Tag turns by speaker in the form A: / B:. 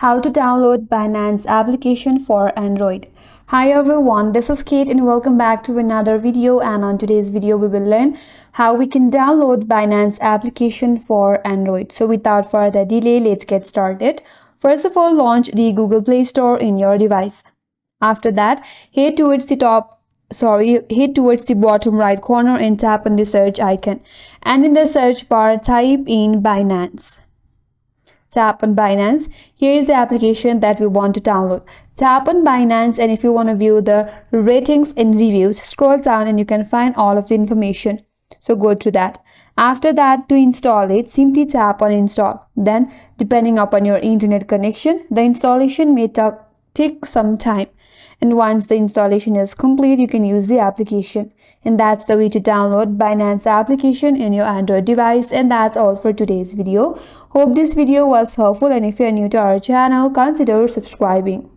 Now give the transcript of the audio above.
A: How to download Binance application for Android. Hi everyone, this is Kate and welcome back to another video, and on today's video we will learn how we can download Binance application for Android. So without further delay, let's get started. First of all, launch the Google Play Store in your device. After that, head towards the bottom right corner and tap on the search icon, and in the search bar type in Binance. Tap on Binance. Here is the application that we want to download. Tap on Binance, and if you want to view the ratings and reviews, scroll down and you can find all of the information. So go through that. After that, to install it, simply tap on install. Then, depending upon your internet connection, the installation may take some time. And once the installation is complete, you can use the application. And that's the way to download Binance application in your Android device. And that's all for today's video. Hope this video was helpful, and if you're new to our channel, consider subscribing.